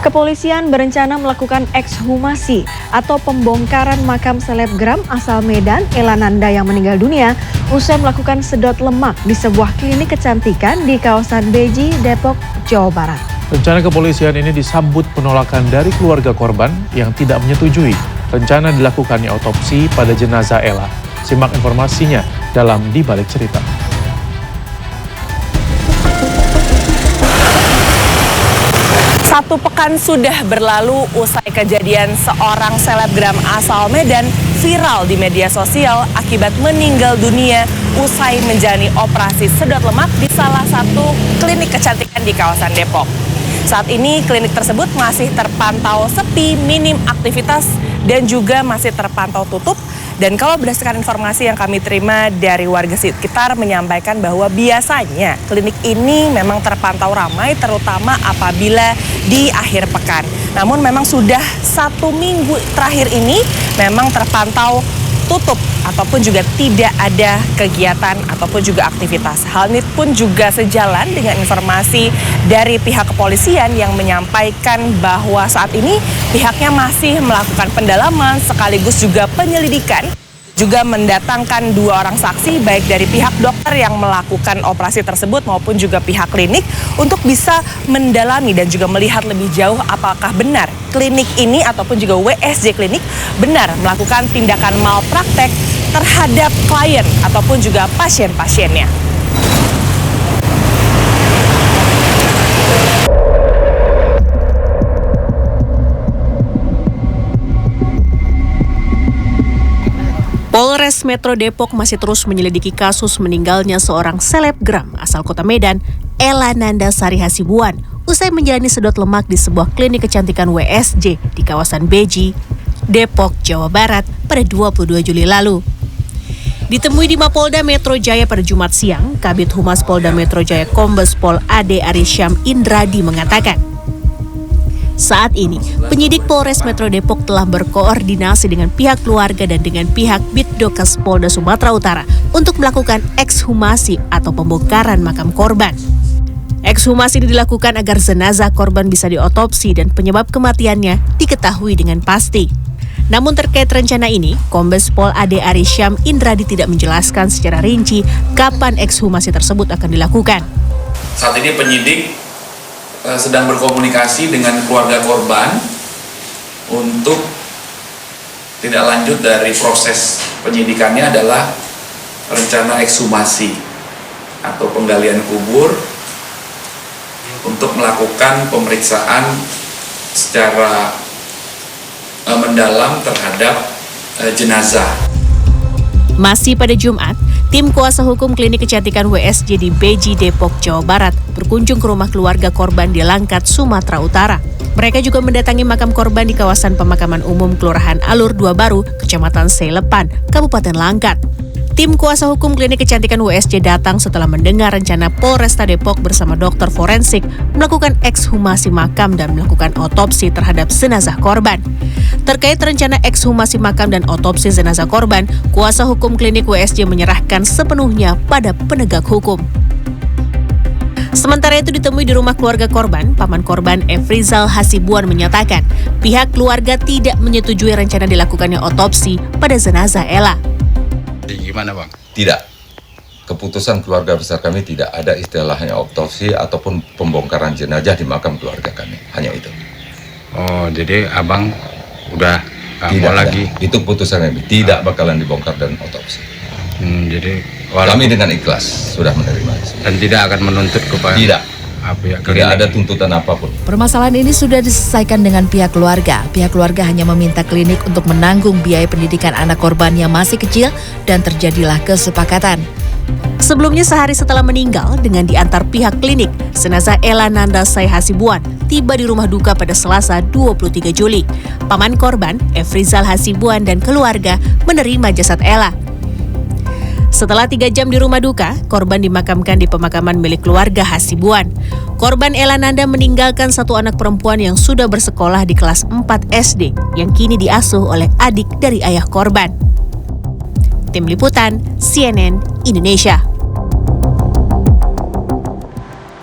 Kepolisian berencana melakukan ekshumasi atau pembongkaran makam selebgram asal Medan, Ella Nanda yang meninggal dunia usai melakukan sedot lemak di sebuah klinik kecantikan di kawasan Beji, Depok, Jawa Barat. Rencana kepolisian ini disambut penolakan dari keluarga korban yang tidak menyetujui rencana dilakukannya otopsi pada jenazah Ella. Simak informasinya dalam Di Balik Cerita. Satu pekan sudah berlalu usai kejadian seorang selebgram asal Medan viral di media sosial akibat meninggal dunia usai menjalani operasi sedot lemak di salah satu klinik kecantikan di kawasan Depok. Saat ini klinik tersebut masih terpantau sepi, minim aktivitas dan juga masih terpantau tutup. Dan kalau berdasarkan informasi yang kami terima dari warga sekitar menyampaikan bahwa biasanya klinik ini memang terpantau ramai terutama apabila di akhir pekan. Namun memang sudah 1 minggu terakhir ini memang terpantau tutup ataupun juga tidak ada kegiatan ataupun juga aktivitas. Hal ini pun juga sejalan dengan informasi dari pihak kepolisian yang menyampaikan bahwa saat ini pihaknya masih melakukan pendalaman sekaligus juga penyelidikan. Juga mendatangkan 2 orang saksi baik dari pihak dokter yang melakukan operasi tersebut maupun juga pihak klinik untuk bisa mendalami dan juga melihat lebih jauh apakah benar klinik ini ataupun juga WSJ klinik benar melakukan tindakan malpraktek terhadap klien ataupun juga pasien-pasiennya. Polres Metro Depok masih terus menyelidiki kasus meninggalnya seorang selebgram asal kota Medan, Ella Nanda Sari Hasibuan, usai menjalani sedot lemak di sebuah klinik kecantikan WSJ di kawasan Beji, Depok, Jawa Barat pada 22 Juli lalu. Ditemui di Mapolda Metro Jaya pada Jumat siang, Kabid Humas Polda Metro Jaya Kombes Pol Ade Arisyam Indradi mengatakan, saat ini, penyidik Polres Metro Depok telah berkoordinasi dengan pihak keluarga dan dengan pihak Bitdokes Polda Sumatera Utara untuk melakukan ekshumasi atau pembongkaran makam korban. Ekshumasi ini dilakukan agar jenazah korban bisa diotopsi dan penyebab kematiannya diketahui dengan pasti. Namun terkait rencana ini, Kombes Pol Ade Arisyam Indradi tidak menjelaskan secara rinci kapan ekshumasi tersebut akan dilakukan. Saat ini penyidik sedang berkomunikasi dengan keluarga korban untuk tidak lanjut dari proses penyidikannya adalah rencana ekshumasi atau penggalian kubur untuk melakukan pemeriksaan secara mendalam terhadap jenazah. Masih pada Jumat, tim kuasa hukum klinik kecantikan WSJ di Beji, Depok, Jawa Barat berkunjung ke rumah keluarga korban di Langkat, Sumatera Utara. Mereka juga mendatangi makam korban di kawasan pemakaman umum Kelurahan Alur 2 Baru, Kecamatan Selepan, Kabupaten Langkat. Tim kuasa hukum klinik kecantikan WSJ datang setelah mendengar rencana Polresta Depok bersama dokter forensik melakukan ekshumasi makam dan melakukan otopsi terhadap jenazah korban. Terkait rencana ekshumasi makam dan otopsi jenazah korban, kuasa hukum klinik WSJ menyerahkan sepenuhnya pada penegak hukum. Sementara itu ditemui di rumah keluarga korban, paman korban Efrizal Hasibuan menyatakan pihak keluarga tidak menyetujui rencana dilakukannya otopsi pada jenazah Ella. Gimana Bang? Tidak. Keputusan keluarga besar kami tidak ada istilahnya otopsi ataupun pembongkaran jenazah di makam keluarga kami. Hanya itu. Oh, jadi Abang udah tidak mau lagi? Itu putusan kami. Tidak bakalan dibongkar dan otopsi. Jadi kami dengan ikhlas sudah menerima. Dan tidak akan menuntut kepada? Tidak. Tidak ada tuntutan apapun. Permasalahan ini sudah diselesaikan dengan pihak keluarga. Pihak keluarga hanya meminta klinik untuk menanggung biaya pendidikan anak korban yang masih kecil dan terjadilah kesepakatan. Sebelumnya sehari setelah meninggal dengan diantar pihak klinik, jenazah Ella Nanda Sari Hasibuan tiba di rumah duka pada Selasa 23 Juli. Paman korban, Efrizal Hasibuan dan keluarga menerima jasad Ella. Setelah 3 jam di rumah duka, korban dimakamkan di pemakaman milik keluarga Hasibuan. Korban Ella Nanda meninggalkan 1 anak perempuan yang sudah bersekolah di kelas 4 SD yang kini diasuh oleh adik dari ayah korban. Tim Liputan CNN Indonesia.